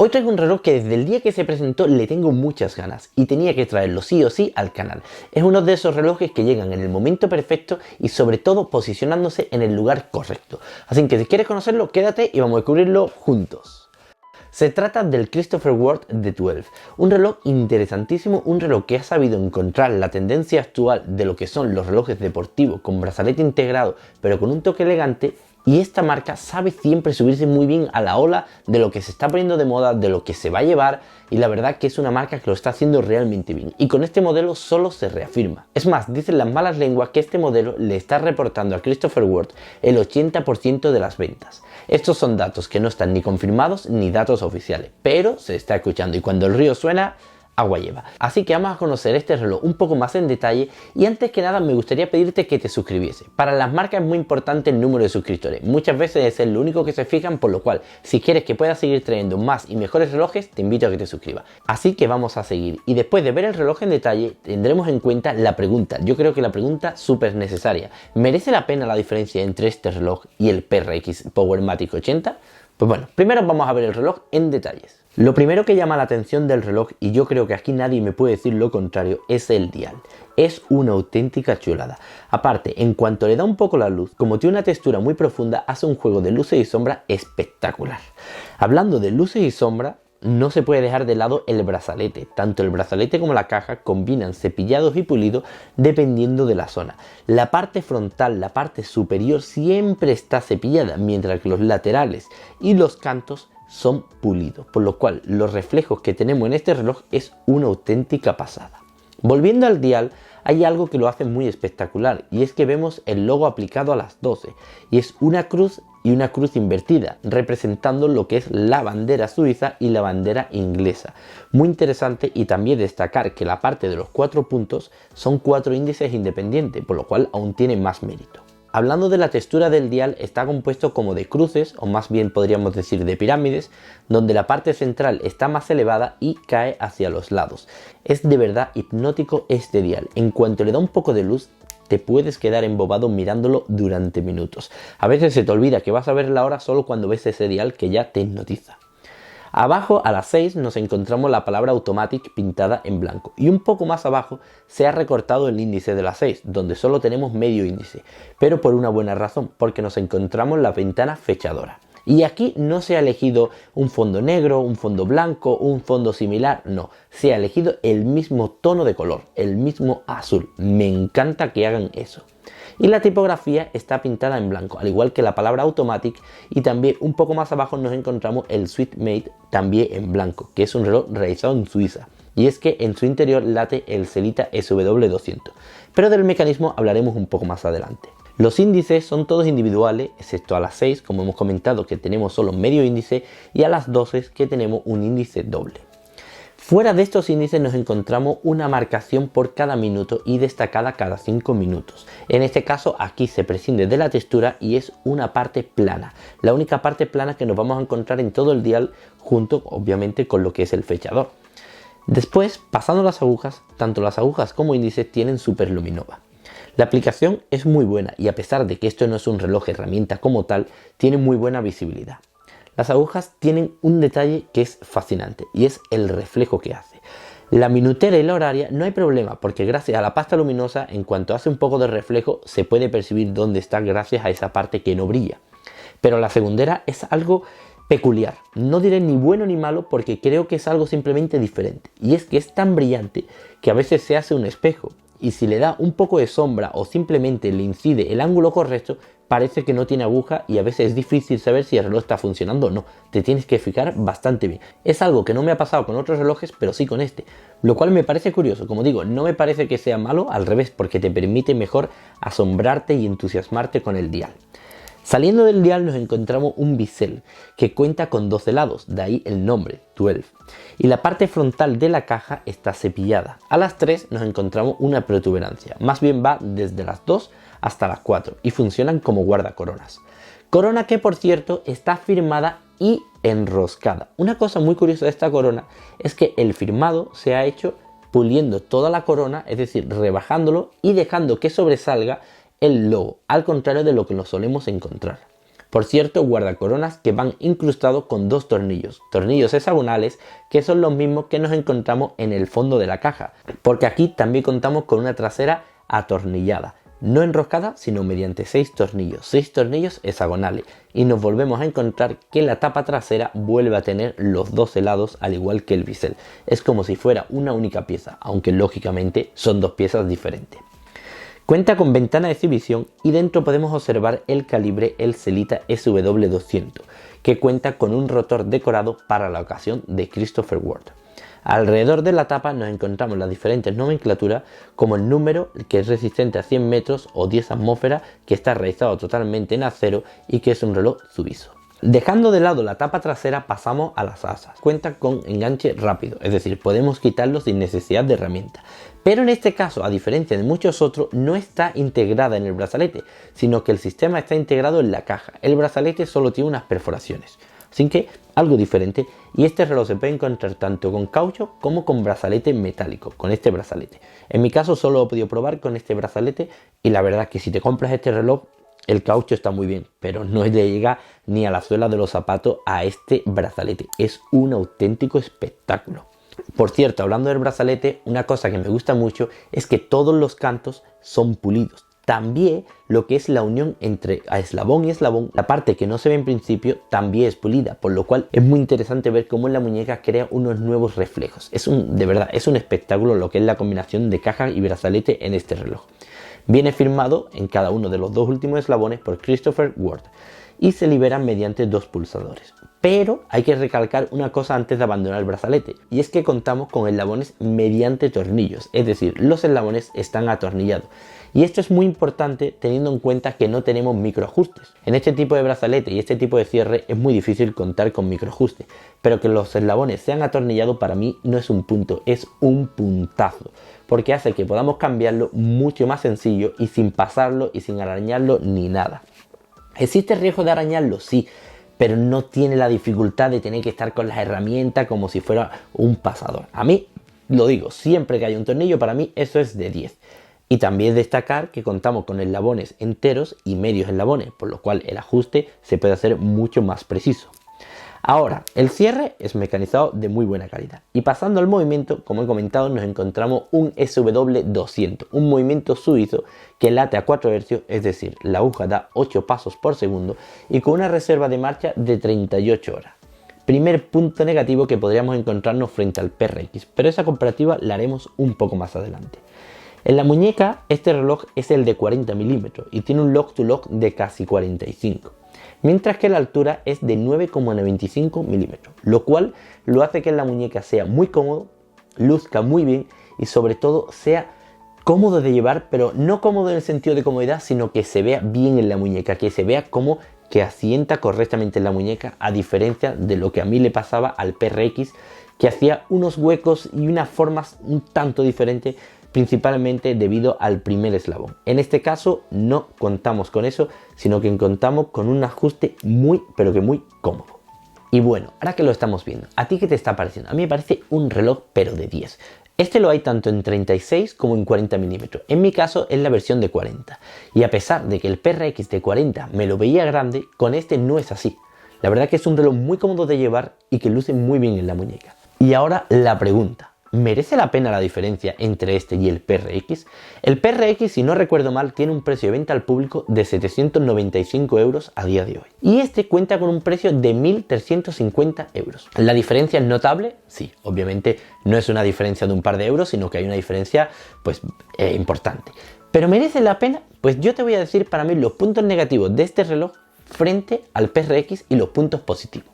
Hoy traigo un reloj que desde el día que se presentó le tengo muchas ganas y tenía que traerlo sí o sí al canal. Es uno de esos relojes que llegan en el momento perfecto y sobre todo posicionándose en el lugar correcto. Así que si quieres conocerlo, quédate y vamos a descubrirlo juntos. Se trata del Christopher Ward D12, un reloj interesantísimo, un reloj que ha sabido encontrar la tendencia actual de lo que son los relojes deportivos con brazalete integrado pero con un toque elegante. Y esta marca sabe siempre subirse muy bien a la ola de lo que se está poniendo de moda, de lo que se va a llevar, y la verdad que es una marca que lo está haciendo realmente bien. Y con este modelo solo se reafirma. Es más, dicen las malas lenguas que este modelo le está reportando a Christopher Ward el 80% de las ventas. Estos son datos que no están ni confirmados ni datos oficiales, pero se está escuchando y cuando el río suena, agua lleva. Así que vamos a conocer este reloj un poco más en detalle y antes que nada me gustaría pedirte que te suscribiese. Para las marcas es muy importante el número de suscriptores. Muchas veces es lo único que se fijan, por lo cual si quieres que pueda seguir trayendo más y mejores relojes, te invito a que te suscribas. Así que vamos a seguir y después de ver el reloj en detalle tendremos en cuenta la pregunta. Yo creo que la pregunta súper necesaria. ¿Merece la pena la diferencia entre este reloj y el PRX Powermatic 80? Pues bueno, primero vamos a ver el reloj en detalles. Lo primero que llama la atención del reloj, y yo creo que aquí nadie me puede decir lo contrario, es el dial. Es una auténtica chulada. Aparte, en cuanto le da un poco la luz, como tiene una textura muy profunda, hace un juego de luces y sombras espectacular. Hablando de luces y sombras, no se puede dejar de lado el brazalete. Tanto el brazalete como la caja combinan cepillados y pulidos dependiendo de la zona. La parte frontal, la parte superior siempre está cepillada, mientras que los laterales y los cantos son pulidos, por lo cual los reflejos que tenemos en este reloj es una auténtica pasada. Volviendo al dial, hay algo que lo hace muy espectacular y es que vemos el logo aplicado a las 12 y es una cruz y una cruz invertida representando lo que es la bandera suiza y la bandera inglesa. Muy interesante, y también destacar que la parte de los 4 puntos son 4 índices independientes, por lo cual aún tiene más mérito. Hablando de la textura del dial, está compuesto como de cruces, o más bien podríamos decir de pirámides, donde la parte central está más elevada y cae hacia los lados. Es de verdad hipnótico este dial. En cuanto le da un poco de luz, te puedes quedar embobado mirándolo durante minutos. A veces se te olvida que vas a ver la hora solo cuando ves ese dial que ya te hipnotiza. Abajo a las 6 nos encontramos la palabra Automatic pintada en blanco y un poco más abajo se ha recortado el índice de las 6, donde solo tenemos medio índice, pero por una buena razón, porque nos encontramos la ventana fechadora. Y aquí no se ha elegido un fondo negro, un fondo blanco, un fondo similar, no, se ha elegido el mismo tono de color, el mismo azul. Me encanta que hagan eso. Y la tipografía está pintada en blanco, al igual que la palabra Automatic, y también un poco más abajo nos encontramos el Sweetmate también en blanco, que es un reloj realizado en Suiza. Y es que en su interior late el Sellita SW200, pero del mecanismo hablaremos un poco más adelante. Los índices son todos individuales, excepto a las 6, como hemos comentado, que tenemos solo medio índice, y a las 12 que tenemos un índice doble. Fuera de estos índices nos encontramos una marcación por cada minuto y destacada cada 5 minutos. En este caso aquí se prescinde de la textura y es una parte plana. La única parte plana que nos vamos a encontrar en todo el dial, junto obviamente con lo que es el fechador. Después, pasando las agujas, tanto las agujas como índices tienen superluminova. La aplicación es muy buena y a pesar de que esto no es un reloj herramienta como tal, tiene muy buena visibilidad. Las agujas tienen un detalle que es fascinante y es el reflejo que hace. La minutera y la horaria no hay problema porque gracias a la pasta luminosa, en cuanto hace un poco de reflejo, se puede percibir dónde está gracias a esa parte que no brilla. Pero la segundera es algo peculiar, no diré ni bueno ni malo porque creo que es algo simplemente diferente. Y es que es tan brillante que a veces se hace un espejo y si le da un poco de sombra o simplemente le incide el ángulo correcto, parece que no tiene aguja y a veces es difícil saber si el reloj está funcionando o no. Te tienes que fijar bastante bien. Es algo que no me ha pasado con otros relojes, pero sí con este. Lo cual me parece curioso. Como digo, no me parece que sea malo, al revés, porque te permite mejor asombrarte y entusiasmarte con el dial. Saliendo del dial nos encontramos un bisel que cuenta con 12 lados, de ahí el nombre, 12. Y la parte frontal de la caja está cepillada. A las 3 nos encontramos una protuberancia, más bien va desde las 2 hasta las 4 y funcionan como guardacoronas. Corona que por cierto está firmada y enroscada. Una cosa muy curiosa de esta corona es que el firmado se ha hecho puliendo toda la corona, es decir, rebajándolo y dejando que sobresalga el logo, al contrario de lo que nos solemos encontrar. Por cierto, guardacoronas que van incrustados con dos tornillos hexagonales que son los mismos que nos encontramos en el fondo de la caja, porque aquí también contamos con una trasera atornillada, no enroscada sino mediante 6 tornillos hexagonales, y nos volvemos a encontrar que la tapa trasera vuelve a tener los 2 lados al igual que el bisel. Es como si fuera una única pieza, aunque lógicamente son 2 piezas diferentes. Cuenta con ventana de exhibición y dentro podemos observar el calibre Elselita SW200, que cuenta con un rotor decorado para la ocasión de Christopher Ward. Alrededor de la tapa nos encontramos las diferentes nomenclaturas, como el número, que es resistente a 100 metros o 10 atmósferas, que está realizado totalmente en acero y que es un reloj suizo. Dejando de lado la tapa trasera, pasamos a las asas. Cuenta con enganche rápido, es decir, podemos quitarlo sin necesidad de herramienta. Pero en este caso, a diferencia de muchos otros, no está integrada en el brazalete, sino que el sistema está integrado en la caja. El brazalete solo tiene unas perforaciones, así que algo diferente, y este reloj se puede encontrar tanto con caucho como con brazalete metálico, con este brazalete. En mi caso solo he podido probar con este brazalete y la verdad es que si te compras este reloj, el caucho está muy bien, pero no le llega ni a la suela de los zapatos a este brazalete. Es un auténtico espectáculo. Por cierto, hablando del brazalete, una cosa que me gusta mucho es que todos los cantos son pulidos. También lo que es la unión entre eslabón y eslabón, la parte que no se ve en principio, también es pulida, por lo cual es muy interesante ver cómo en la muñeca crea unos nuevos reflejos. De verdad, es un espectáculo lo que es la combinación de caja y brazalete en este reloj. Viene firmado en cada uno de los 2 últimos eslabones por Christopher Ward y se liberan mediante 2 pulsadores. Pero hay que recalcar una cosa antes de abandonar el brazalete, y es que contamos con eslabones mediante tornillos, es decir, los eslabones están atornillados. Y esto es muy importante teniendo en cuenta que no tenemos microajustes. En este tipo de brazalete y este tipo de cierre es muy difícil contar con microajustes, pero que los eslabones sean atornillados para mí no es un punto, es un puntazo, porque hace que podamos cambiarlo mucho más sencillo y sin pasarlo y sin arañarlo ni nada. ¿Existe riesgo de arañarlo? Sí, pero no tiene la dificultad de tener que estar con las herramientas como si fuera un pasador. A mí, lo digo, siempre que hay un tornillo, para mí eso es de 10. Y también destacar que contamos con eslabones enteros y medios eslabones, por lo cual el ajuste se puede hacer mucho más preciso. Ahora, el cierre es mecanizado de muy buena calidad. Y pasando al movimiento, como he comentado, nos encontramos un SW200, un movimiento suizo que late a 4 Hz, es decir, la aguja da 8 pasos por segundo y con una reserva de marcha de 38 horas. Primer punto negativo que podríamos encontrarnos frente al PRX, pero esa comparativa la haremos un poco más adelante. En la muñeca, este reloj es el de 40 milímetros y tiene un log to log de casi 45, mientras que la altura es de 9,95 milímetros, lo cual lo hace que en la muñeca sea muy cómodo, luzca muy bien y sobre todo sea cómodo de llevar, pero no cómodo en el sentido de comodidad, sino que se vea bien en la muñeca, que se vea como que asienta correctamente en la muñeca, a diferencia de lo que a mí le pasaba al PRX, que hacía unos huecos y unas formas un tanto diferentes, principalmente debido al primer eslabón. En este caso no contamos con eso, sino que contamos con un ajuste muy, pero que muy cómodo. Y bueno, ahora que lo estamos viendo, ¿a ti qué te está pareciendo? A mí me parece un reloj pero de 10. Este lo hay tanto en 36 como en 40 milímetros. En mi caso es la versión de 40. Y a pesar de que el PRX de 40 me lo veía grande, con este no es así. La verdad que es un reloj muy cómodo de llevar y que luce muy bien en la muñeca. Y ahora la pregunta. ¿Merece la pena la diferencia entre este y el PRX? El PRX, si no recuerdo mal, tiene un precio de venta al público de 795 euros a día de hoy. Y este cuenta con un precio de 1.350 euros. ¿La diferencia es notable? Sí, obviamente no es una diferencia de un par de euros, sino que hay una diferencia importante. ¿Pero merece la pena? Pues yo te voy a decir para mí los puntos negativos de este reloj frente al PRX y los puntos positivos.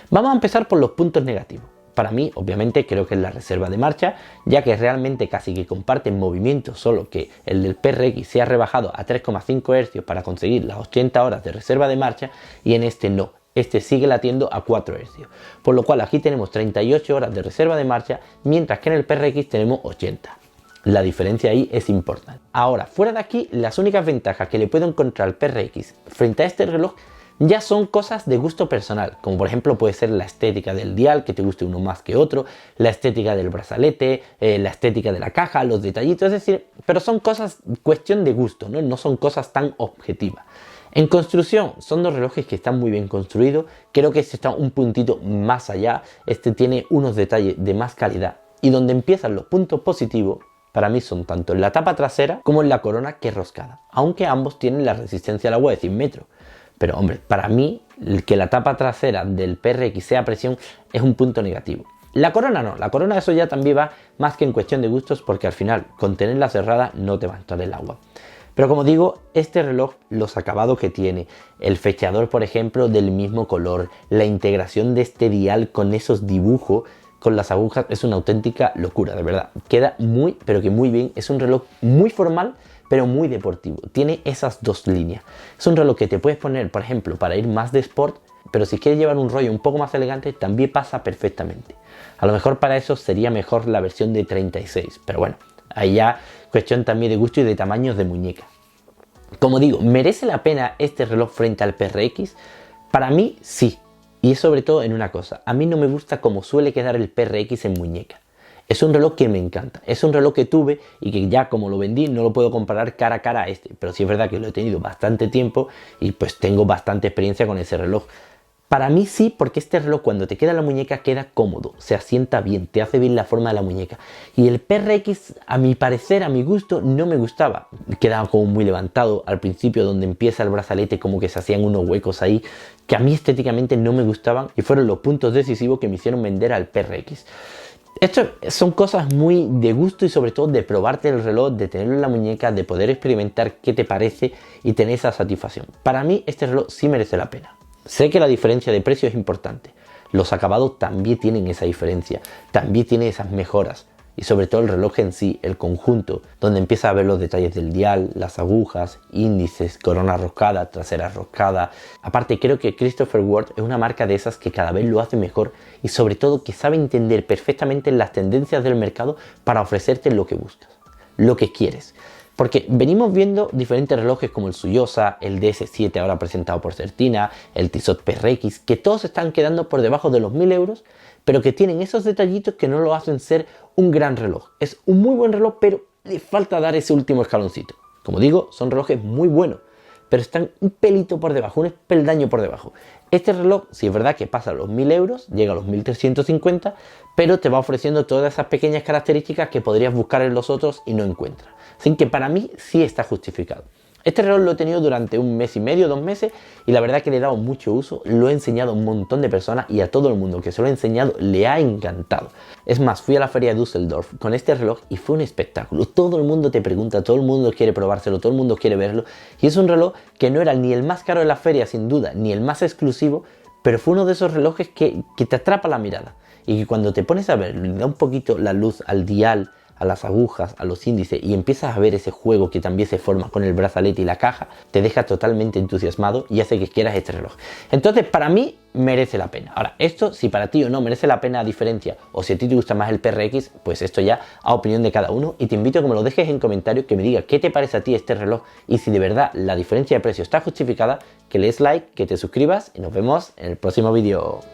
Vamos a empezar por los puntos negativos. Para mí, obviamente, creo que es la reserva de marcha, ya que realmente casi que comparten movimientos, solo que el del PRX se ha rebajado a 3,5 Hz para conseguir las 80 horas de reserva de marcha y en este no. Este sigue latiendo a 4 Hz, por lo cual aquí tenemos 38 horas de reserva de marcha, mientras que en el PRX tenemos 80. La diferencia ahí es importante. Ahora, fuera de aquí, las únicas ventajas que le puedo encontrar al PRX frente a este reloj ya son cosas de gusto personal, como por ejemplo puede ser la estética del dial, que te guste uno más que otro, la estética del brazalete, la estética de la caja, los detallitos, es decir, pero son cosas cuestión de gusto, no son cosas tan objetivas. En construcción, son dos relojes que están muy bien construidos. Creo que este está un puntito más allá. Este tiene unos detalles de más calidad. Y donde empiezan los puntos positivos, para mí son tanto en la tapa trasera como en la corona, que es roscada. Aunque ambos tienen la resistencia al agua de 100 metros. Pero hombre, para mí, que la tapa trasera del PRX sea a presión es un punto negativo. La corona no, la corona eso ya también va más que en cuestión de gustos, porque al final, con tenerla cerrada no te va a entrar el agua. Pero como digo, este reloj, los acabados que tiene, el fechador por ejemplo del mismo color, la integración de este dial con esos dibujos, con las agujas, es una auténtica locura, de verdad. Queda muy, pero que muy bien. Es un reloj muy formal, pero muy deportivo. Tiene esas dos líneas. Es un reloj que te puedes poner, por ejemplo, para ir más de sport, pero si quieres llevar un rollo un poco más elegante, también pasa perfectamente. A lo mejor para eso sería mejor la versión de 36, pero bueno, ahí ya cuestión también de gusto y de tamaños de muñeca. Como digo, ¿merece la pena este reloj frente al PRX? Para mí sí, y es sobre todo en una cosa. A mí no me gusta cómo suele quedar el PRX en muñeca. Es un reloj que me encanta, es un reloj que tuve y que ya como lo vendí no lo puedo comparar cara a cara a este, pero sí es verdad que lo he tenido bastante tiempo y pues tengo bastante experiencia con ese reloj. Para mí sí, porque este reloj cuando te queda en la muñeca queda cómodo, se asienta bien, te hace bien la forma de la muñeca. Y el PRX, a mi parecer, a mi gusto, no me gustaba. Quedaba como muy levantado al principio, donde empieza el brazalete, como que se hacían unos huecos ahí, que a mí estéticamente no me gustaban y fueron los puntos decisivos que me hicieron vender al PRX. Esto son cosas muy de gusto y sobre todo de probarte el reloj, de tenerlo en la muñeca, de poder experimentar qué te parece y tener esa satisfacción. Para mí este reloj sí merece la pena. Sé que la diferencia de precio es importante. Los acabados también tienen esa diferencia, también tiene esas mejoras. Y sobre todo el reloj en sí, el conjunto, donde empiezas a ver los detalles del dial, las agujas, índices, corona roscada, trasera roscada. Aparte creo que Christopher Ward es una marca de esas que cada vez lo hace mejor y sobre todo que sabe entender perfectamente las tendencias del mercado para ofrecerte lo que buscas, lo que quieres. Porque venimos viendo diferentes relojes como el Suyosa, el DS7 ahora presentado por Certina, el Tissot PRX, que todos están quedando por debajo de los 1000 euros, pero que tienen esos detallitos que no lo hacen ser un gran reloj. Es un muy buen reloj, pero le falta dar ese último escaloncito. Como digo, son relojes muy buenos, pero están un pelito por debajo, un peldaño por debajo. Este reloj, sí es verdad que pasa a los 1000 euros, llega a los 1350, pero te va ofreciendo todas esas pequeñas características que podrías buscar en los otros y no encuentras. Así que para mí sí está justificado. Este reloj lo he tenido durante un mes y medio, 2 meses, y la verdad que le he dado mucho uso, lo he enseñado a un montón de personas y a todo el mundo que se lo he enseñado le ha encantado. Es más, fui a la feria de Düsseldorf con este reloj y fue un espectáculo. Todo el mundo te pregunta, todo el mundo quiere probárselo, todo el mundo quiere verlo, y es un reloj que no era ni el más caro de la feria sin duda, ni el más exclusivo, pero fue uno de esos relojes que te atrapa la mirada y que cuando te pones a ver, le da un poquito la luz al dial, a las agujas, a los índices y empiezas a ver ese juego que también se forma con el brazalete y la caja, te deja totalmente entusiasmado y hace que quieras este reloj. Entonces para mí merece la pena. Ahora, esto si para ti o no merece la pena a diferencia, o si a ti te gusta más el PRX, pues esto ya a opinión de cada uno, y te invito a que me lo dejes en comentarios, que me digas qué te parece a ti este reloj y si de verdad la diferencia de precio está justificada, que le des like, que te suscribas y nos vemos en el próximo vídeo.